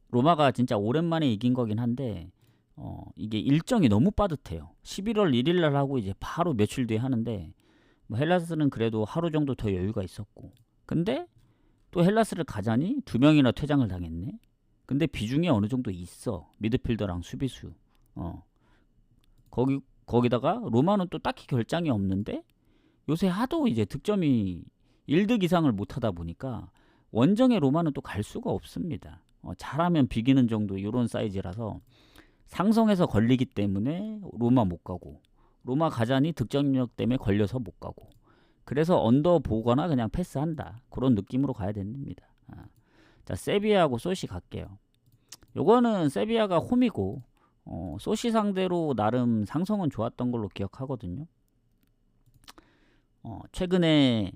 S1: 로마가 진짜 오랜만에 이긴 거긴 한데 이게 일정이 너무 빠듯해요. 11월 1일 날 하고 이제 바로 며칠 뒤에 하는데, 뭐 헬라스는 그래도 하루 정도 더 여유가 있었고, 근데 또 헬라스를 가자니 2명이나 퇴장을 당했네. 근데 비중이 어느 정도 있어. 미드필더랑 수비수. 거기다가 로마는 또 딱히 결장이 없는데 요새 하도 이제 득점이 1득 이상을 못 하다 보니까 원정의 로마는 또 갈 수가 없습니다. 잘하면 비기는 정도 이런 사이즈라서 상성에서 걸리기 때문에 로마 못 가고, 로마 가자니 득점력 때문에 걸려서 못 가고, 그래서 언더 보거나 그냥 패스한다. 그런 느낌으로 가야 됩니다. 자, 세비야하고 소시 갈게요. 요거는 세비야가 홈이고 소시 상대로 나름 상성은 좋았던 걸로 기억하거든요. 최근에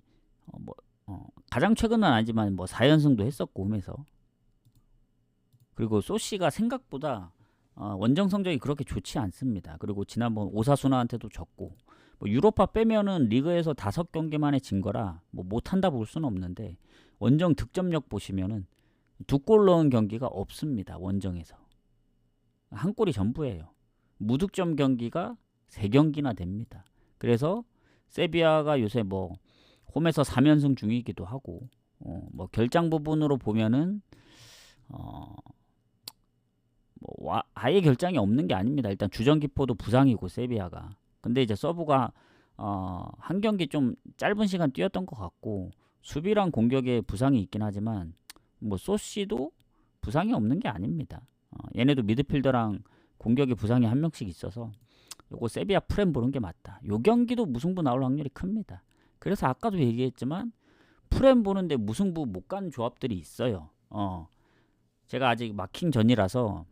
S1: 가장 최근은 아니지만 뭐 4연승도 했었고 홈에서. 그리고 소시가 생각보다 원정 성적이 그렇게 좋지 않습니다. 그리고 지난번 오사수나한테도 졌고, 뭐 유로파 빼면은 리그에서 5경기 만에 진 거라 뭐 못한다 볼 수는 없는데, 원정 득점력 보시면은 2골 넣은 경기가 없습니다. 원정에서 한 골이 전부예요. 무득점 경기가 3경기나 됩니다. 그래서 세비야가 요새 뭐 홈에서 3연승 중이기도 하고, 뭐 결장 부분으로 보면은 뭐 아예 결장이 없는 게 아닙니다. 일단 주전기포도 부상이고 세비야가. 근데 이제 서브가 한 경기 좀 짧은 시간 뛰었던 것 같고, 수비랑 공격에 부상이 있긴 하지만 뭐 소시도 부상이 없는 게 아닙니다. 얘네도 미드필더랑 공격에 부상이 한 명씩 있어서 요거 세비야 프렘 보는 게 맞다. 요 경기도 무승부 나올 확률이 큽니다. 그래서 아까도 얘기했지만 프렘 보는데 무승부 못 가는 조합들이 있어요. 제가 아직 마킹 전이라서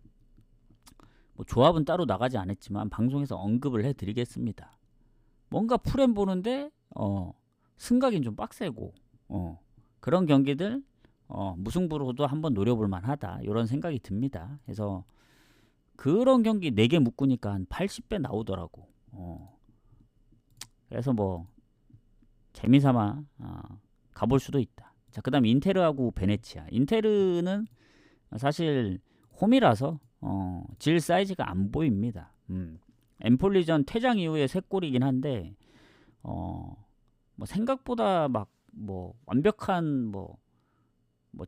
S1: 뭐 조합은 따로 나가지 않았지만 방송에서 언급을 해드리겠습니다. 뭔가 프렘 보는데 승각이 좀 빡세고 그런 경기들 무승부로도 한번 노려볼 만하다, 이런 생각이 듭니다. 그래서 그런 경기 4개 묶으니까 한 80배 나오더라고. 그래서 뭐 재미삼아 가볼 수도 있다. 자, 그 다음 인테르하고 베네치아. 인테르는 사실 홈이라서 질 사이즈가 안 보입니다. 엠폴리전 퇴장 이후에 3골이긴 한데 뭐 생각보다 막 뭐 완벽한 뭐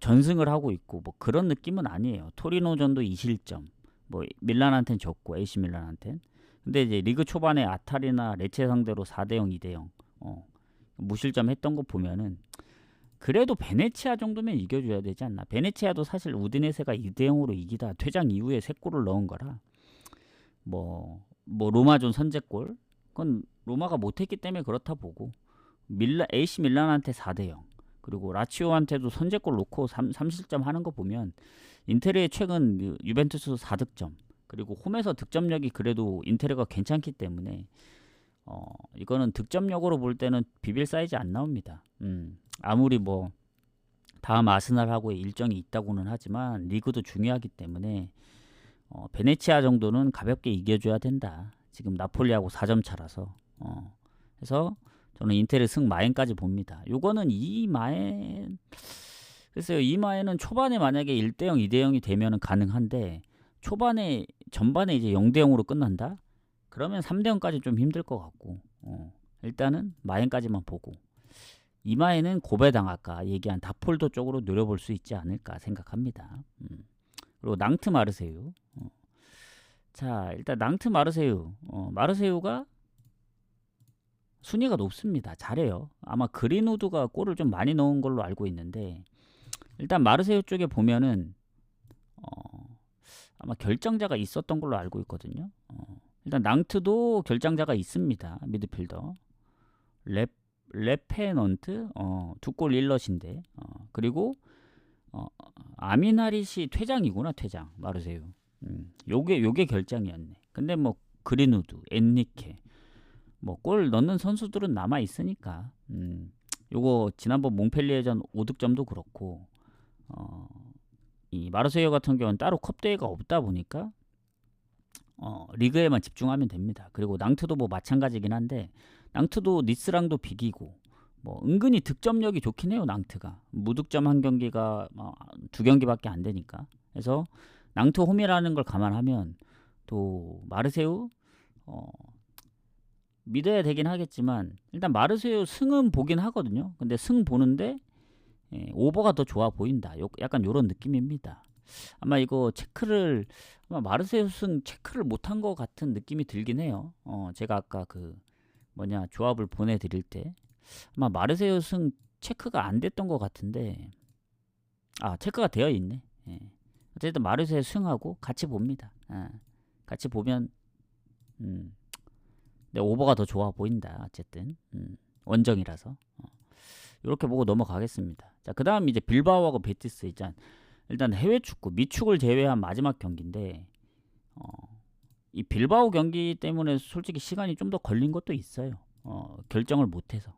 S1: 전승을 하고 있고 뭐 그런 느낌은 아니에요. 토리노전도 2실점, 뭐 밀란한테는 졌고 AC 밀란한테는. 근데 이제 리그 초반에 아탈이나 레체 상대로 4대0, 2대0 무실점 했던 거 보면은 그래도 베네치아 정도면 이겨줘야 되지 않나. 베네치아도 사실 우디네세가 2대0으로 이기다 퇴장 이후에 3골을 넣은 거라 뭐 로마존 선제골 그건 로마가 못했기 때문에 그렇다 보고 AC 밀란한테 4대0 그리고 라치오한테도 선제골 놓고 3실점 하는 거 보면 인테르의 최근 유벤투스 4득점 그리고 홈에서 득점력이 그래도 인테르가 괜찮기 때문에 이거는 득점력으로 볼 때는 비빌 사이즈 안 나옵니다. 아무리 뭐 다음 아스날하고의 일정이 있다고는 하지만 리그도 중요하기 때문에 베네치아 정도는 가볍게 이겨줘야 된다. 지금 나폴리하고 4점 차라서 그래서 저는 인테르 승 마엔까지 봅니다. 요거는 이 마엔 글쎄요. 이 마엔은 초반에 만약에 1대0, 2대0이 되면은 가능한데 전반에 이제 0대0으로 끝난다? 그러면 3대0까지 좀 힘들 것 같고 일단은 마엔까지만 보고 이마에는 고베당 아까 얘기한 다폴도 쪽으로 노려볼 수 있지 않을까 생각합니다. 그리고 낭트 마르세유. 자 일단 낭트 마르세유. 마르세유가 순위가 높습니다. 잘해요. 아마 그린우드가 골을 좀 많이 넣은 걸로 알고 있는데 일단 마르세유 쪽에 보면은 아마 결정자가 있었던 걸로 알고 있거든요. 일단 낭트도 결정자가 있습니다. 미드필더 레페넌트 2골 1럿인데 그리고 아미나릿이 퇴장이구나. 퇴장 마르세유. 요게 결장이었네. 근데 뭐 그린우드, 엔리케 뭐 골 넣는 선수들은 남아 있으니까 요거 지난번 몽펠리에전 5득점도 그렇고 이 마르세유 같은 경우는 따로 컵 대회가 없다 보니까 리그에만 집중하면 됩니다. 그리고 낭트도 뭐 마찬가지긴 한데 낭트도 니스랑도 비기고 뭐 은근히 득점력이 좋긴 해요. 낭트가 무득점 한 경기가 2경기밖에 안 되니까. 그래서 낭트 홈이라는 걸 감안하면 또 마르세유 믿어야 되긴 하겠지만 일단 마르세유 승은 보긴 하거든요. 근데 승 보는데 오버가 더 좋아 보인다. 약간 요런 느낌입니다. 아마 이거 체크를 아마 마르세유 승 체크를 못한 것 같은 느낌이 들긴 해요. 제가 아까 조합을 보내드릴 때 아마 마르세유 승 체크가 안 됐던 것 같은데 체크가 되어 있네. 어쨌든 마르세유 승하고 같이 봅니다. 같이 보면 네, 오버가 더 좋아 보인다. 어쨌든 원정이라서 이렇게 보고 넘어가겠습니다. 자, 그 다음 이제 빌바오하고 베티스 있잖아. 일단 해외 축구 미축을 제외한 마지막 경기인데 이 빌바오 경기 때문에 솔직히 시간이 좀 더 걸린 것도 있어요. 결정을 못해서.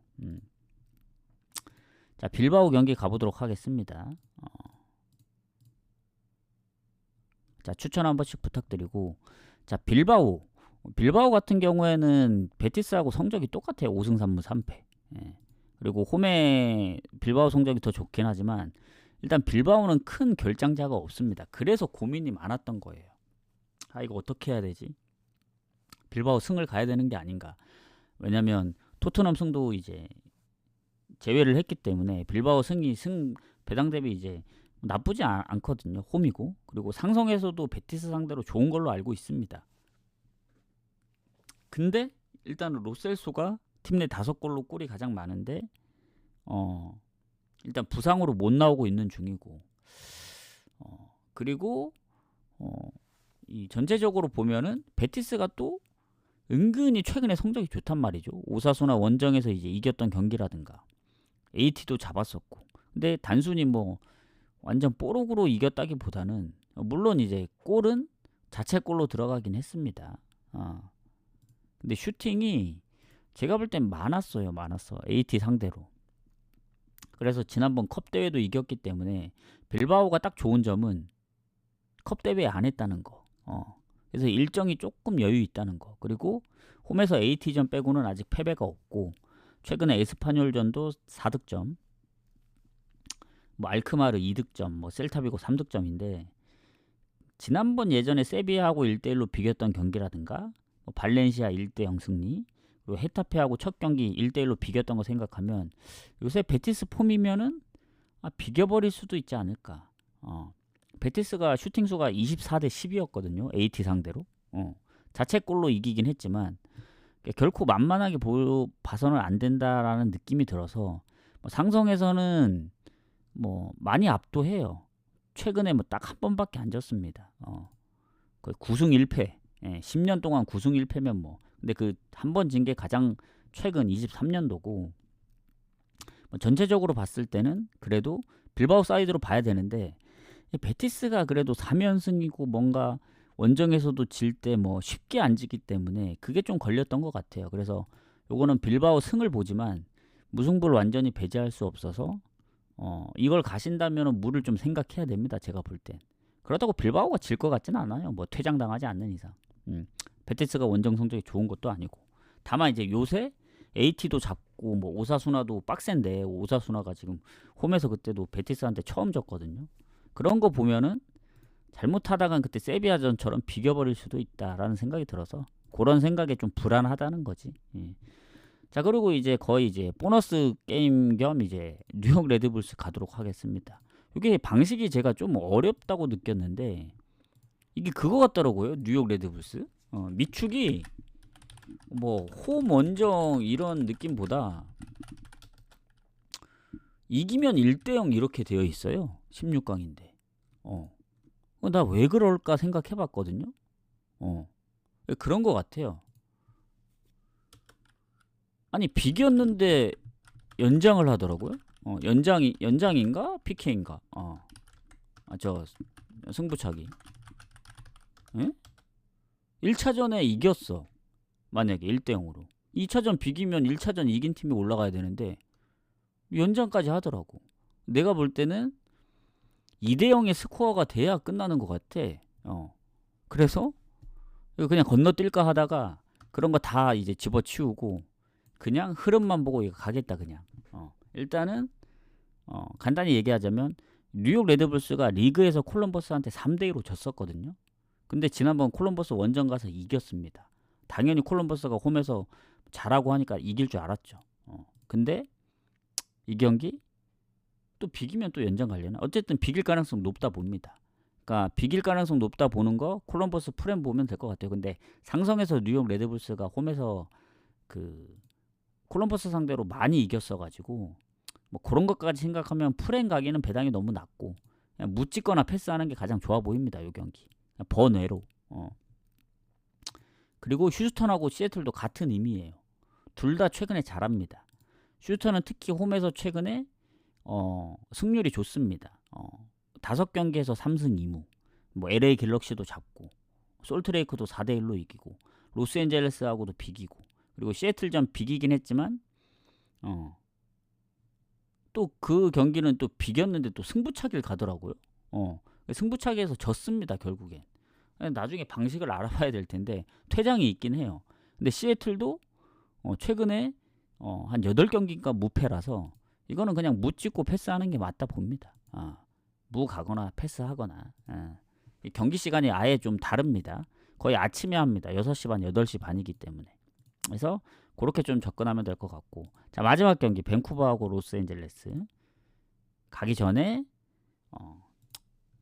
S1: 자, 빌바오 경기 가보도록 하겠습니다. 자, 추천 한 번씩 부탁드리고. 자, 빌바오 같은 경우에는 베티스하고 성적이 똑같아요. 5승 3무 3패. 그리고 홈에 빌바오 성적이 더 좋긴 하지만 일단 빌바오는 큰 결장자가 없습니다. 그래서 고민이 많았던 거예요. 이거 어떻게 해야 되지? 빌바오 승을 가야 되는 게 아닌가. 왜냐면 토트넘 승도 이제 제외를 했기 때문에 빌바오 승 배당 대비 이제 나쁘지 않거든요. 홈이고. 그리고 상성에서도 베티스 상대로 좋은 걸로 알고 있습니다. 근데 일단은 로셀소가 팀 내 5골로 골이 가장 많은데 일단 부상으로 못 나오고 있는 중이고 그리고 이 전체적으로 보면은 베티스가 또 은근히 최근에 성적이 좋단 말이죠. 오사수나 원정에서 이제 이겼던 경기라든가 AT도 잡았었고. 근데 단순히 뭐 완전 뽀록으로 이겼다기보다는 물론 이제 골은 자책골로 들어가긴 했습니다. 근데 슈팅이 제가 볼 땐 많았어. AT 상대로. 그래서 지난번 컵 대회도 이겼기 때문에 빌바오가 딱 좋은 점은 컵 대회 안 했다는 거. 그래서 일정이 조금 여유 있다는 거. 그리고 홈에서 AT전 빼고는 아직 패배가 없고 최근에 에스파뇰전도 4득점. 뭐 알크마르 2득점, 뭐 셀타비고 3득점인데 지난번 예전에 세비야하고 1대1로 비겼던 경기라든가 뭐 발렌시아 1대0 승리 그리고 헤타페하고 첫 경기 1대1로 비겼던 거 생각하면 요새 베티스 폼이면은 비겨버릴 수도 있지 않을까. 베티스가 슈팅 수가 24대 10이었거든요. AT 상대로. 자책골로 이기긴 했지만 결코 만만하게 봐서는 안 된다라는 느낌이 들어서 상성에서는 뭐 많이 압도해요. 최근에 뭐 딱 한 번밖에 안 졌습니다. 거의 9승 1패. 10년 동안 9승 1패면 뭐. 근데 그 한 번 진 게 가장 최근 23년도고 전체적으로 봤을 때는 그래도 빌바오 사이드로 봐야 되는데 베티스가 그래도 3연승이고 뭔가 원정에서도 질 때 뭐 쉽게 안 지기 때문에 그게 좀 걸렸던 것 같아요. 그래서 요거는 빌바오 승을 보지만 무승부를 완전히 배제할 수 없어서 이걸 가신다면 물을 좀 생각해야 됩니다. 제가 볼 땐. 그렇다고 빌바오가 질 것 같지는 않아요. 뭐 퇴장당하지 않는 이상. 베티스가 원정 성적이 좋은 것도 아니고. 다만 이제 요새 AT도 잡고 뭐 오사수나도 빡센데 오사수나가 지금 홈에서 그때도 베티스한테 처음 졌거든요. 그런 거 보면은 잘못하다간 그때 세비야전처럼 비겨버릴 수도 있다라는 생각이 들어서 그런 생각에 좀 불안하다는 거지. 예. 자, 그리고 이제 거의 이제 보너스 게임 겸 이제 뉴욕 레드불스 가도록 하겠습니다. 이게 방식이 제가 좀 어렵다고 느꼈는데 이게 그거 같더라고요. 뉴욕 레드불스. 미축이 뭐 홈 원정 이런 느낌보다 이기면 1대0 이렇게 되어 있어요. 16강인데. 나 왜 그럴까 생각해 봤거든요. 그런 것 같아요. 아니 비겼는데 연장을 하더라고요. 연장인가 PK인가? 저 승부차기. 예? 1차전에 이겼어. 만약에 1대0으로. 2차전 비기면 1차전 이긴 팀이 올라가야 되는데 연장까지 하더라고. 내가 볼 때는 2대0의 스코어가 돼야 끝나는 것 같아. 그래서 그냥 건너뛸까 하다가 그런 거 다 이제 집어치우고 그냥 흐름만 보고 이거 가겠다 그냥. 일단은 간단히 얘기하자면 뉴욕 레드불스가 리그에서 콜럼버스한테 3대2로 졌었거든요. 근데 지난번 콜럼버스 원정 가서 이겼습니다. 당연히 콜럼버스가 홈에서 잘하고 하니까 이길 줄 알았죠. 근데 이 경기 또 비기면 또 연장 갈려나? 어쨌든 비길 가능성 높다 봅니다. 그러니까 비길 가능성 높다 보는 거 콜럼버스 프렘 보면 될 것 같아요. 근데 상성에서 뉴욕 레드불스가 홈에서 그 콜럼버스 상대로 많이 이겼어가지고 뭐 그런 것까지 생각하면 프렘 가기는 배당이 너무 낮고 그냥 묻찍거나 패스하는 게 가장 좋아 보입니다. 이 경기 번외로. 그리고 휴스턴하고 시애틀도 같은 의미예요. 둘 다 최근에 잘합니다. 휴스턴은 특히 홈에서 최근에 승률이 좋습니다. 5경기에서 3승 2무. 뭐 LA 갤럭시도 잡고 솔트레이크도 4대1로 이기고 로스앤젤레스하고도 비기고 그리고 시애틀전 비기긴 했지만 또 그 경기는 또 비겼는데 또 승부차기를 가더라고요. 승부차기에서 졌습니다. 결국엔. 나중에 방식을 알아봐야 될 텐데 퇴장이 있긴 해요. 근데 시애틀도 최근에 한 8경기인가 무패라서 이거는 그냥 묻찍고 패스하는 게 맞다 봅니다. 무 가거나 패스하거나. 경기 시간이 아예 좀 다릅니다. 거의 아침에 합니다. 6시 반, 8시 반이기 때문에. 그래서 그렇게 좀 접근하면 될 것 같고. 자, 마지막 경기 밴쿠버하고 로스앤젤레스. 가기 전에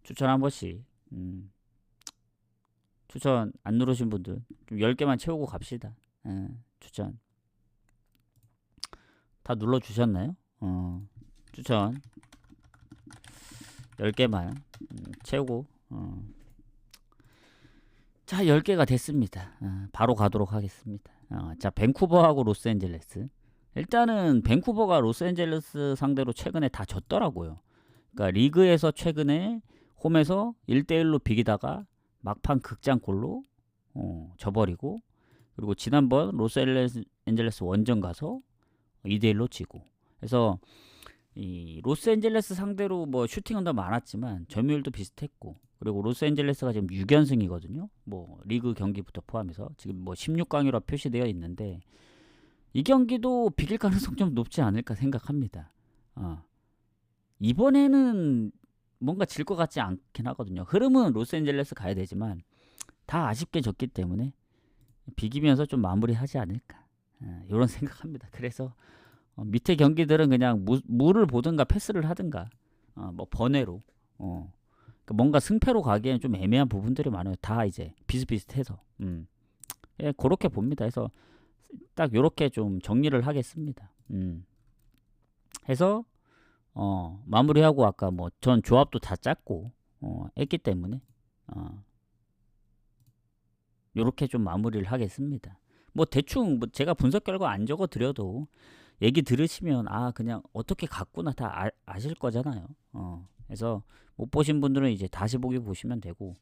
S1: 추천 한 번씩. 추천 안 누르신 분들 좀 10개만 채우고 갑시다. 추천 다 눌러주셨나요? 추천 10개만 채우고 자 10개가 됐습니다. 바로 가도록 하겠습니다. 자 밴쿠버하고 로스앤젤레스. 일단은 밴쿠버가 로스앤젤레스 상대로 최근에 다 졌더라고요. 그러니까 리그에서 최근에 홈에서 1대1로 비기다가 막판 극장골로 져버리고 그리고 지난번 로스앤젤레스 원정 가서 2대1로 지고 그래서 이 로스앤젤레스 상대로 뭐 슈팅은 더 많았지만 점유율도 비슷했고 그리고 로스앤젤레스가 지금 6연승이거든요. 뭐 리그 경기부터 포함해서 지금 뭐 16강이라 표시되어 있는데 이 경기도 비길 가능성 좀 높지 않을까 생각합니다. 이번에는 뭔가 질 것 같지 않긴 하거든요. 흐름은 로스앤젤레스 가야 되지만 다 아쉽게 졌기 때문에 비기면서 좀 마무리하지 않을까 이런 생각합니다. 그래서 밑에 경기들은 그냥 무를 보든가 패스를 하든가 뭐 번외로 뭔가 승패로 가기엔 좀 애매한 부분들이 많아요. 다 이제 비슷비슷해서. 예, 그렇게 봅니다. 해서 딱 요렇게 좀 정리를 하겠습니다. 해서 마무리하고 아까 뭐 전 조합도 다 짰고 했기 때문에 요렇게 좀 마무리를 하겠습니다. 뭐 대충 뭐 제가 분석 결과 안 적어 드려도 얘기 들으시면 그냥 어떻게 갔구나 다 아실 거잖아요. 그래서 못 보신 분들은 이제 다시 보기 보시면 되고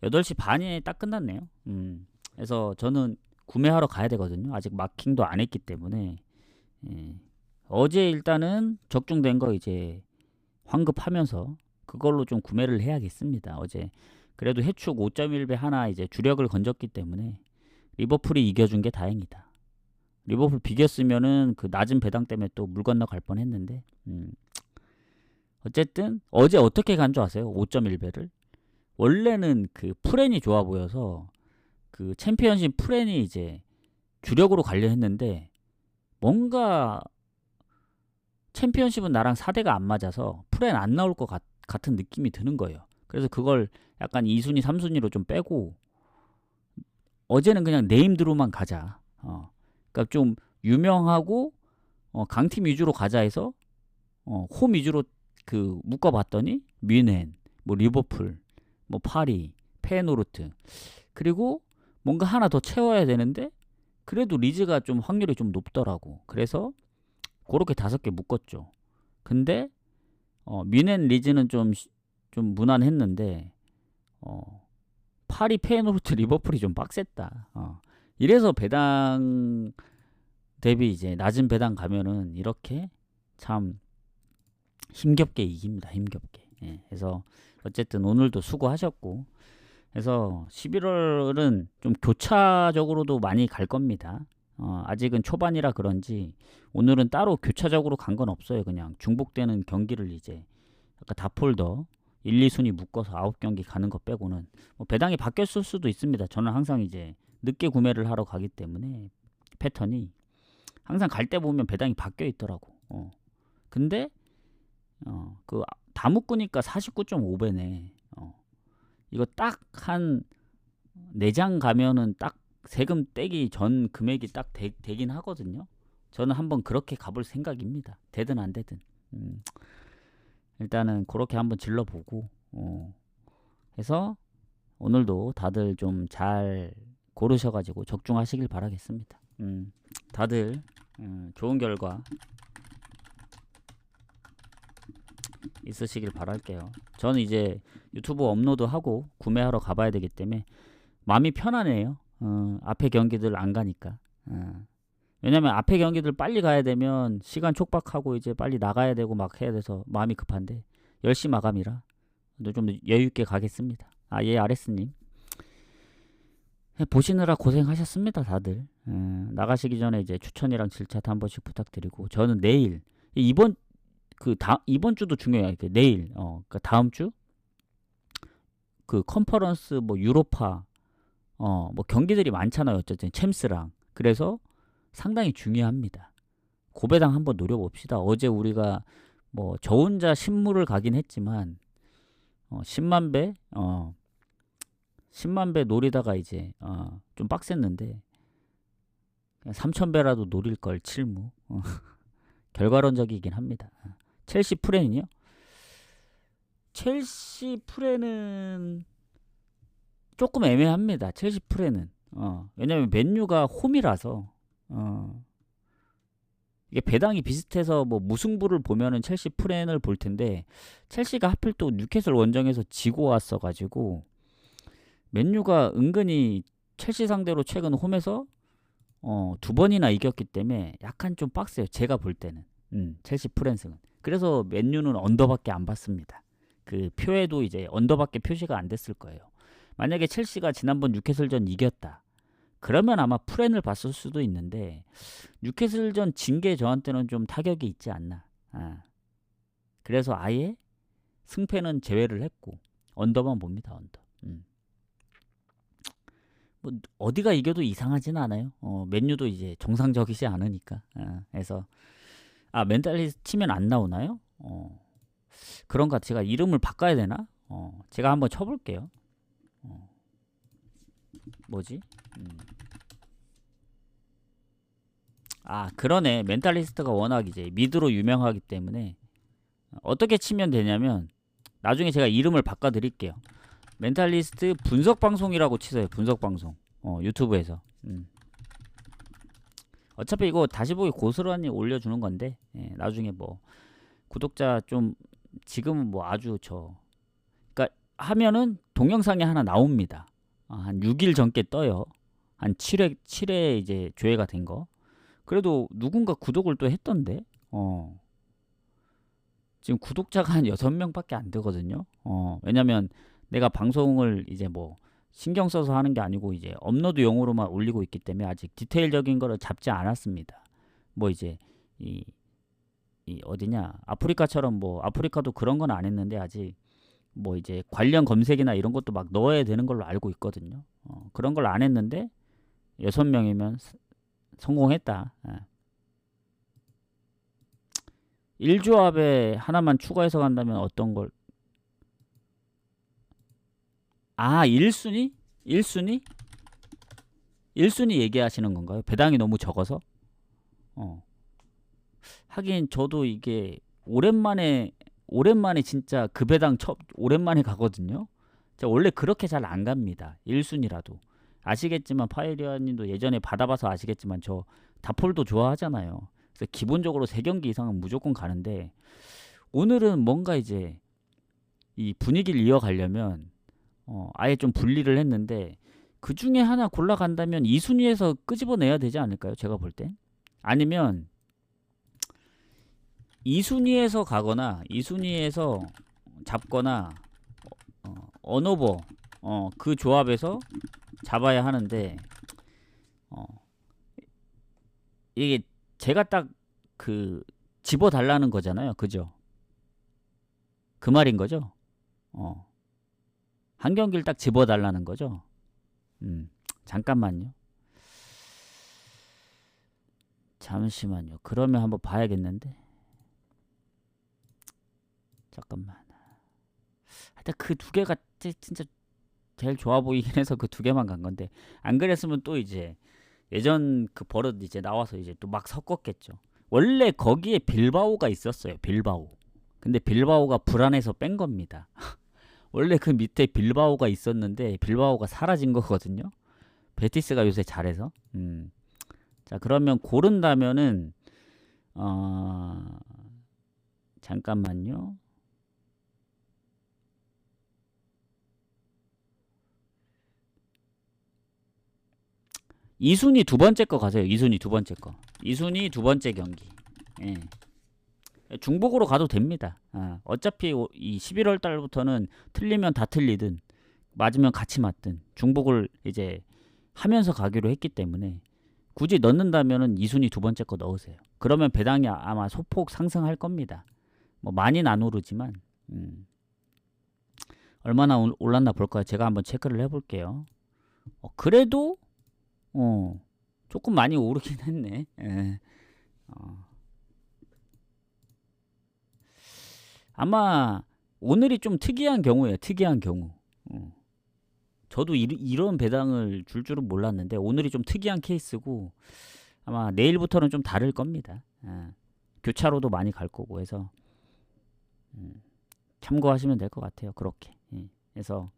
S1: 8시 반에 딱 끝났네요. 그래서 저는 구매하러 가야 되거든요. 아직 마킹도 안 했기 때문에. 예. 어제 일단은 적중된 거 이제 환급하면서 그걸로 좀 구매를 해야겠습니다. 어제 그래도 해축 5.1배 하나 이제 주력을 건졌기 때문에 리버풀이 이겨준 게 다행이다. 리버풀 비겼으면은 그 낮은 배당 때문에 또 물 건너 갈 뻔했는데 어쨌든 어제 어떻게 간 줄 아세요? 5.1배를 원래는 그 프렌이 좋아 보여서 그 챔피언십 프렌이 이제 주력으로 가려 했는데 뭔가 챔피언십은 나랑 4대가 안 맞아서 프렌 안 나올 것 같은 느낌이 드는 거예요. 그래서 그걸 약간 2순위, 3순위로 좀 빼고 어제는 그냥 네임드로만 가자. 그러니까 좀 유명하고 강팀 위주로 가자 해서 홈 위주로 그 묶어봤더니 뮌헨, 뭐 리버풀, 뭐 파리, 페노르트 그리고 뭔가 하나 더 채워야 되는데 그래도 리즈가 좀 확률이 좀 높더라고. 그래서 그렇게 5개 묶었죠. 근데 뮌헨 리즈는 좀 무난했는데 파리, 페노르트, 리버풀이 좀 빡셌다. 이래서 배당 대비 이제 낮은 배당 가면은 이렇게 참 힘겹게 이깁니다. 힘겹게. 예, 그래서 어쨌든 오늘도 수고하셨고 그래서 11월은 좀 교차적으로도 많이 갈 겁니다. 아직은 초반이라 그런지 오늘은 따로 교차적으로 간 건 없어요. 그냥 중복되는 경기를 이제 아까 다폴더 1, 2순위 묶어서 9경기 가는 거 빼고는 뭐 배당이 바뀌었을 수도 있습니다. 저는 항상 이제 늦게 구매를 하러 가기 때문에 패턴이 항상 갈 때 보면 배당이 바뀌어 있더라고. 근데 그 다 묶으니까 49.5배네. 이거 딱 한 4장 가면은 딱 세금 떼기 전 금액이 딱 되긴 하거든요. 저는 한번 그렇게 가볼 생각입니다. 되든 안 되든. 일단은 그렇게 한번 질러보고 해서 오늘도 다들 좀 잘 고르셔가지고 적중하시길 바라겠습니다. 다들 좋은 결과 있으시길 바랄게요. 저는 이제 유튜브 업로드하고 구매하러 가봐야 되기 때문에 마음이 편하네요. 앞에 경기들 안 가니까. 왜냐면 앞에 경기들 빨리 가야 되면 시간 촉박하고 이제 빨리 나가야 되고 막 해야 돼서 마음이 급한데 10시 마감이라 좀 여유있게 가겠습니다. 예, 아레스님. 보시느라 고생하셨습니다, 다들. 나가시기 전에 이제 추천이랑 질차트 한 번씩 부탁드리고 저는 내일 이번 주도 중요해요. 내일 그 다음 주 그 컨퍼런스 뭐 유로파 뭐 경기들이 많잖아요. 어쨌든 챔스랑. 그래서 상당히 중요합니다. 고배당 한번 노려봅시다. 어제 우리가 뭐 저 혼자 신물을 가긴 했지만 10만 배 10만 배 노리다가 이제 좀 빡셌는데 3천 배라도 노릴 걸 칠무. 결과론적이긴 합니다. 첼시 프렌이요? 첼시 프렌은 조금 애매합니다. 첼시 프렌은 왜냐면 맨유가 홈이라서 이게 배당이 비슷해서 뭐 무승부를 보면은 첼시 프렌을 볼 텐데 첼시가 하필 또 뉴캐슬 원정에서 지고 왔어 가지고 맨유가 은근히 첼시 상대로 최근 홈에서 2번이나 이겼기 때문에 약간 좀 빡세요. 제가 볼 때는 첼시 프렌승은. 그래서 맨유는 언더밖에 안 봤습니다. 그 표에도 이제 언더밖에 표시가 안 됐을 거예요. 만약에 첼시가 지난번 뉴캐슬전 이겼다. 그러면 아마 프렌을 봤을 수도 있는데 뉴캐슬전 진 게 저한테는 좀 타격이 있지 않나. 그래서 아예 승패는 제외를 했고 언더만 봅니다. 언더. 뭐 어디가 이겨도 이상하진 않아요. 맨유도 이제 정상적이지 않으니까. 그래서 멘탈리스트 치면 안 나오나요? 그런가 제가 이름을 바꿔야 되나? 제가 한번 쳐볼게요. 뭐지? 아, 그러네. 멘탈리스트가 워낙 이제 미드로 유명하기 때문에 어떻게 치면 되냐면 나중에 제가 이름을 바꿔드릴게요. 멘탈리스트 분석방송이라고 치세요. 분석방송. 유튜브에서. 어차피 이거 다시 보기 고스란히 올려주는 건데, 예, 나중에 뭐 구독자 좀 지금은 뭐 아주 그러니까 하면은 동영상이 하나 나옵니다. 한 6일 전께 떠요. 한 7회 이제 조회가 된 거. 그래도 누군가 구독을 또 했던데. 지금 구독자가 한 6명밖에 안 되거든요. 왜냐면 내가 방송을 이제 뭐 신경 써서 하는 게 아니고 이제 업로드용으로만 올리고 있기 때문에 아직 디테일적인 거를 잡지 않았습니다. 뭐 이제 이 어디냐 아프리카처럼 뭐 아프리카도 그런 건 안 했는데 아직 뭐 이제 관련 검색이나 이런 것도 막 넣어야 되는 걸로 알고 있거든요. 그런 걸 안 했는데 6명이면 성공했다. 1조합에 하나만 추가해서 간다면 어떤 걸? 아, 1순위? 1순위? 1순위 얘기하시는 건가요? 배당이 너무 적어서? 하긴 저도 이게 오랜만에 진짜 그 배당 오랜만에 가거든요. 제가 원래 그렇게 잘 안 갑니다. 1순위라도. 아시겠지만 파이리아님도 예전에 받아봐서 아시겠지만 저 다폴도 좋아하잖아요. 그래서 기본적으로 3경기 이상은 무조건 가는데 오늘은 뭔가 이제 이 분위기를 이어가려면 아예 좀 분리를 했는데 그 중에 하나 골라간다면 2순위에서 끄집어내야 되지 않을까요? 제가 볼 땐. 아니면 2순위에서 가거나 2순위에서 잡거나 언오버 그 조합에서 잡아야 하는데 이게 제가 딱 그 집어달라는 거잖아요. 그죠? 그 말인 거죠? 한 경기를 딱 집어달라는 거죠? 잠깐만요. 잠시만요. 그러면 한번 봐야겠는데. 잠깐만. 하여튼 그 2개가 진짜 제일 좋아 보이긴 해서 그 2개만 간 건데 안 그랬으면 또 이제 예전 그 버릇 이제 나와서 이제 또 막 섞었겠죠. 원래 거기에 빌바오가 있었어요. 빌바오. 근데 빌바오가 불안해서 뺀 겁니다. 원래 그 밑에 빌바오가 있었는데 빌바오가 사라진 거거든요. 베티스가 요새 잘해서. 자, 그러면 고른다면은 잠깐만요. 이순위 두 번째 거 가세요. 이순위 두 번째 거. 이순위 두 번째 경기. 예. 중복으로 가도 됩니다. 어차피 이 11월 달부터는 틀리면 다 틀리든 맞으면 같이 맞든 중복을 이제 하면서 가기로 했기 때문에 굳이 넣는다면은 이순위 두 번째 거 넣으세요. 그러면 배당이 아마 소폭 상승할 겁니다. 뭐 많이는 안 오르지만 얼마나 올랐나 볼까요? 제가 한번 체크를 해볼게요. 그래도 조금 많이 오르긴 했네. 예. 아마 오늘이 좀 특이한 경우예요. 특이한 경우. 저도 이런 배당을 줄 줄은 몰랐는데 오늘이 좀 특이한 케이스고 아마 내일부터는 좀 다를 겁니다. 교차로도 많이 갈 거고 해서 참고하시면 될 것 같아요. 그렇게. 예. 그래서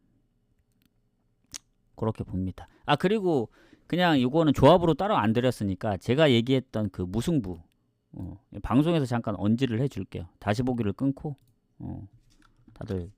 S1: 그렇게 봅니다. 그리고 그냥 이거는 조합으로 따로 안 드렸으니까 제가 얘기했던 그 무승부 방송에서 잠깐 언지를 해줄게요. 다시 보기를 끊고 다들